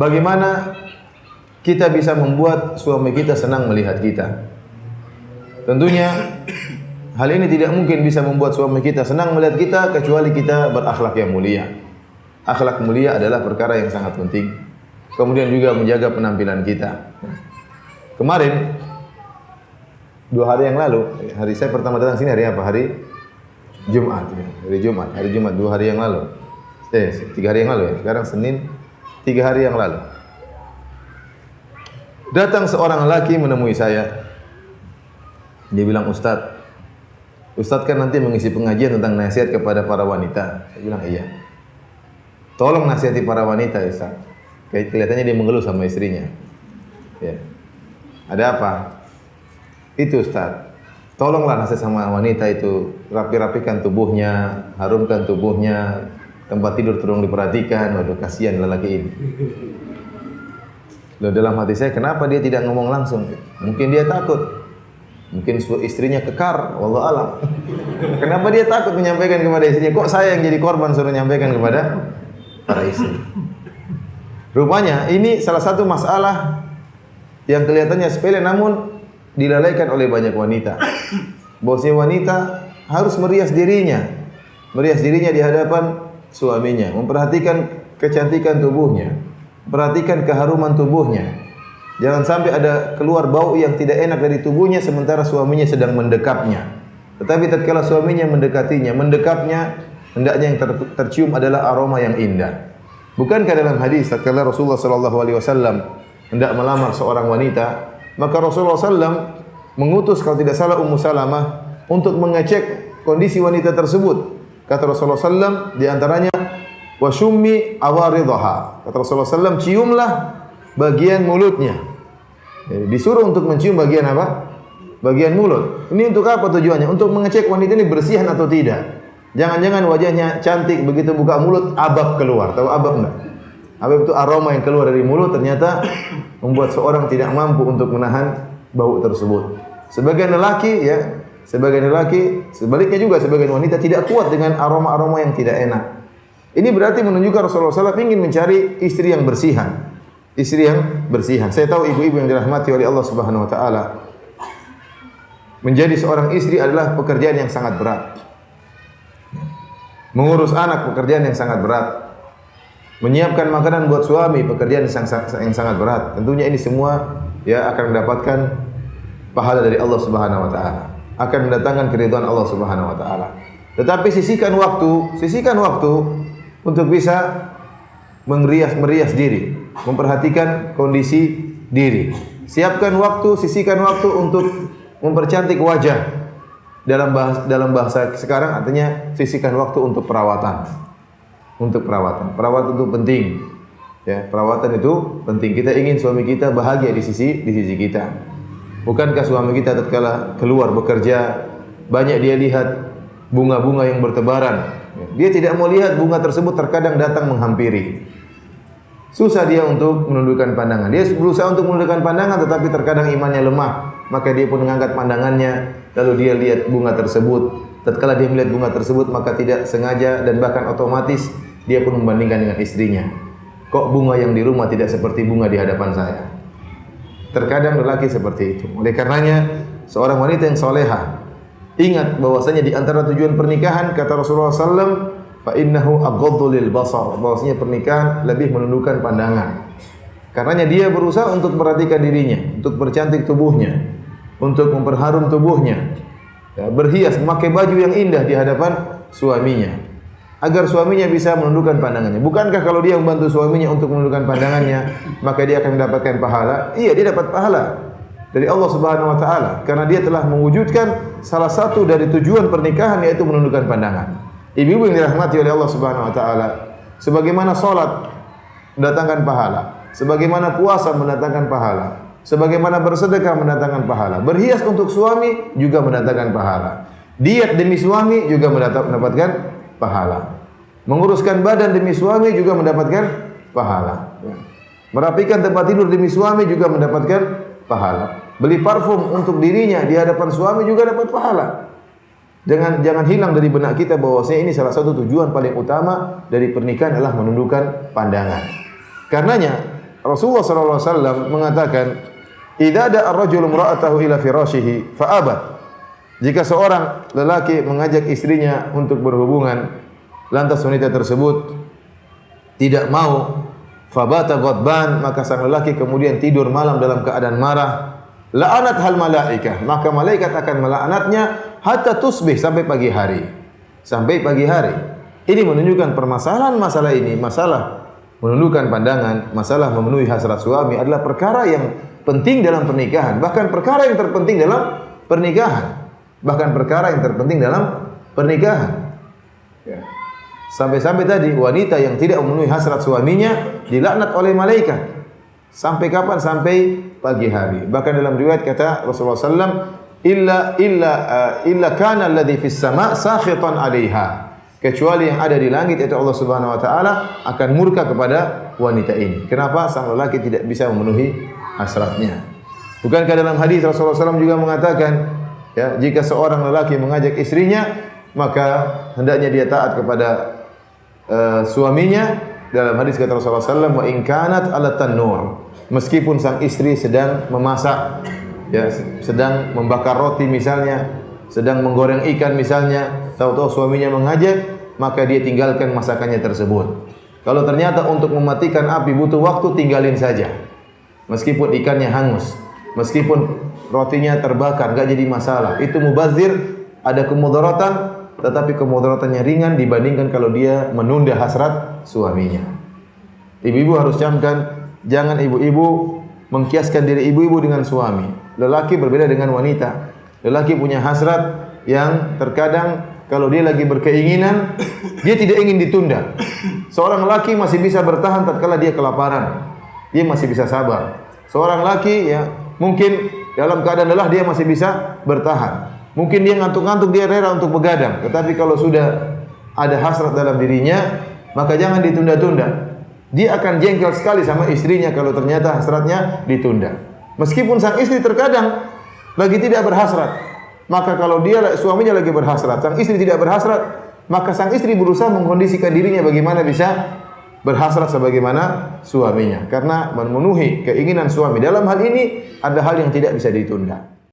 Bagaimana kita bisa membuat suami kita senang melihat kita? Tentunya hal ini tidak mungkin bisa membuat suami kita senang melihat kita kecuali kita berakhlak yang mulia. Akhlak mulia adalah perkara yang sangat penting. Kemudian juga menjaga penampilan kita. Kemarin 2 hari yang lalu, hari saya pertama datang sini hari apa? Hari Jumat. Hari Jumat 2 hari yang lalu. 3 hari yang lalu ya. Sekarang Senin, 3 hari yang lalu. Datang seorang lelaki menemui saya. Dia bilang, Ustadz kan nanti mengisi pengajian tentang nasihat kepada para wanita. Saya bilang, iya. Tolong nasihati para wanita, Ustaz. Kelihatannya dia mengeluh sama istrinya. Ya. Ada apa? Itu Ustaz. Tolonglah nasihat sama wanita itu. Rapi-rapikan tubuhnya, harumkan tubuhnya, tempat tidur tolong diperhatikan. Waduh, kasihan lelaki ini. Loh, dalam hati saya, kenapa dia tidak ngomong langsung? Mungkin dia takut. Mungkin istrinya kekar, wallahu alam. Kenapa dia takut menyampaikan kepada istrinya? Kok saya yang jadi korban suruh menyampaikan kepada para istri? Rupanya ini salah satu masalah yang kelihatannya sepele namun dilalaikan oleh banyak wanita. Bahwasanya wanita harus merias dirinya di hadapan suaminya, memperhatikan kecantikan tubuhnya, perhatikan keharuman tubuhnya. Jangan sampai ada keluar bau yang tidak enak dari tubuhnya sementara suaminya sedang mendekapnya. Tetapi tatkala suaminya mendekapnya, hendaknya yang tercium adalah aroma yang indah. Bukankah dalam hadis tatkala Rasulullah sallallahu alaihi wasallam hendak melamar seorang wanita, maka Rasulullah sallam mengutus kalau tidak salah Ummu Salamah untuk mengecek kondisi wanita tersebut. Kata Rasulullah sallam di antaranya wa shummi awaridhaha. Kata Rasulullah sallam, ciumlah bagian mulutnya. Disuruh untuk mencium bagian apa? Bagian mulut. Ini untuk apa tujuannya? Untuk mengecek wanita ini bersihan atau tidak. Jangan-jangan wajahnya cantik, begitu buka mulut abab keluar. Tahu abab enggak? Abab itu aroma yang keluar dari mulut ternyata membuat seorang tidak mampu untuk menahan bau tersebut. Sebagian lelaki sebaliknya juga sebagian wanita tidak kuat dengan aroma-aroma yang tidak enak. Ini berarti menunjukkan Rasulullah SAW ingin mencari istri yang bersihan. Istri yang bersihan. Saya tahu ibu-ibu yang dirahmati oleh Allah Subhanahu wa taala. Menjadi seorang istri adalah pekerjaan yang sangat berat. Mengurus anak pekerjaan yang sangat berat. Menyiapkan makanan buat suami pekerjaan yang sangat berat. Tentunya ini semua akan mendapatkan pahala dari Allah Subhanahu wa taala. Akan mendatangkan keridhaan Allah Subhanahu wa taala. Tetapi sisihkan waktu untuk bisa merias diri, memperhatikan kondisi diri. Sisihkan waktu untuk mempercantik wajah. Dalam bahasa sekarang artinya sisihkan waktu untuk perawatan. Perawatan itu penting. Ya, perawatan itu penting. Kita ingin suami kita bahagia di sisi kita. Bukankah suami kita tatkala keluar bekerja banyak dia lihat bunga-bunga yang bertebaran. Dia tidak mau lihat bunga tersebut terkadang datang menghampiri. Susah dia untuk menundukkan pandangan. Dia berusaha untuk menundukkan pandangan tetapi terkadang imannya lemah. Maka dia pun mengangkat pandangannya lalu dia lihat bunga tersebut. Tatkala dia melihat bunga tersebut maka tidak sengaja dan bahkan otomatis dia pun membandingkan dengan istrinya. Kok bunga yang di rumah tidak seperti bunga di hadapan saya? Terkadang lelaki seperti itu. Oleh karenanya seorang wanita yang salehah ingat bahwasanya di antara tujuan pernikahan kata Rasulullah sallallahu fa innahu aghaddu lil basar, bahwasanya pernikahan lebih menundukkan pandangan. Karenanya dia berusaha untuk memperhatikan dirinya, untuk bercantik tubuhnya, untuk memperharum tubuhnya, berhias, memakai baju yang indah di hadapan suaminya, agar suaminya bisa menundukkan pandangannya. Bukankah kalau dia membantu suaminya untuk menundukkan pandangannya, maka dia akan mendapatkan pahala? Iya, dia dapat pahala dari Allah Subhanahu wa taala karena dia telah mewujudkan salah satu dari tujuan pernikahan yaitu menundukkan pandangan. Ibu-ibu yang dirahmati oleh Allah Subhanahu wa taala, sebagaimana salat mendatangkan pahala, sebagaimana puasa mendatangkan pahala, sebagaimana bersedekah mendatangkan pahala, berhias untuk suami juga mendatangkan pahala. Diet demi suami juga mendapatkan pahala. Menguruskan badan demi suami juga mendapatkan pahala. Merapikan tempat tidur demi suami juga mendapatkan pahala. Beli parfum untuk dirinya di hadapan suami juga dapat pahala. Jangan hilang dari benak kita bahwasanya ini salah satu tujuan paling utama dari pernikahan adalah menundukkan pandangan. Karenanya Rasulullah sallallahu alaihi wasallam mengatakan, "Idza da'a ar-rajulu imra'atahu ila firashihi fa abat." Jika seorang lelaki mengajak istrinya untuk berhubungan, lantas wanita tersebut tidak mau, fabata ghadban, maka sang lelaki kemudian tidur malam dalam keadaan marah, la'anat hal malaikah, maka malaikat akan melaknatnya hatta tusbih, sampai pagi hari. Sampai pagi hari. Ini menunjukkan permasalahan masalah ini, masalah menundukkan pandangan, masalah memenuhi hasrat suami adalah perkara yang penting dalam pernikahan, bahkan perkara yang terpenting dalam pernikahan. Bahkan perkara yang terpenting dalam pernikahan. Ya. Sampai-sampai tadi wanita yang tidak memenuhi hasrat suaminya dilaknat oleh malaikat. Sampai kapan? Sampai pagi hari. Bahkan dalam riwayat kata Rasulullah SAW, illa kana alladhi fis sama' sakhitan 'alaiha. Kecuali yang ada di langit, yaitu Allah Subhanahu wa taala, akan murka kepada wanita ini. Kenapa? Sang lelaki tidak bisa memenuhi hasratnya. Bukankah dalam hadis Rasulullah SAW juga mengatakan, ya, jika seorang lelaki mengajak istrinya, maka hendaknya dia taat kepada suaminya. Dalam hadis kata Rasulullah SAW, wa in kanat ala tanur, meskipun sang istri sedang memasak, ya, sedang membakar roti misalnya, sedang menggoreng ikan misalnya, tahu-tahu suaminya mengajak, maka dia tinggalkan masakannya tersebut. Kalau ternyata untuk mematikan api butuh waktu, tinggalin saja. Meskipun ikannya hangus, meskipun rotinya terbakar, enggak jadi masalah. Itu mubazir, ada kemudaratan, tetapi kemudaratannya ringan dibandingkan kalau dia menunda hasrat suaminya. Ibu-ibu harus camkan, jangan ibu-ibu mengkiaskan diri ibu-ibu dengan suami. Lelaki berbeda dengan wanita. Lelaki punya hasrat yang terkadang kalau dia lagi berkeinginan, dia tidak ingin ditunda. Seorang lelaki masih bisa bertahan tatkala dia kelaparan. Dia masih bisa sabar. Seorang lelaki, ya, mungkin dalam keadaan lelah dia masih bisa bertahan. Mungkin dia ngantuk-ngantuk, dia rela untuk begadang. Tetapi kalau sudah ada hasrat dalam dirinya, maka jangan ditunda-tunda. Dia akan jengkel sekali sama istrinya kalau ternyata hasratnya ditunda. Meskipun sang istri terkadang lagi tidak berhasrat, maka kalau dia suaminya lagi berhasrat, sang istri tidak berhasrat, maka sang istri berusaha mengkondisikan dirinya bagaimana bisa berhasrat sebagaimana suaminya. Karena memenuhi keinginan suami dalam hal ini ada hal yang tidak bisa ditunda.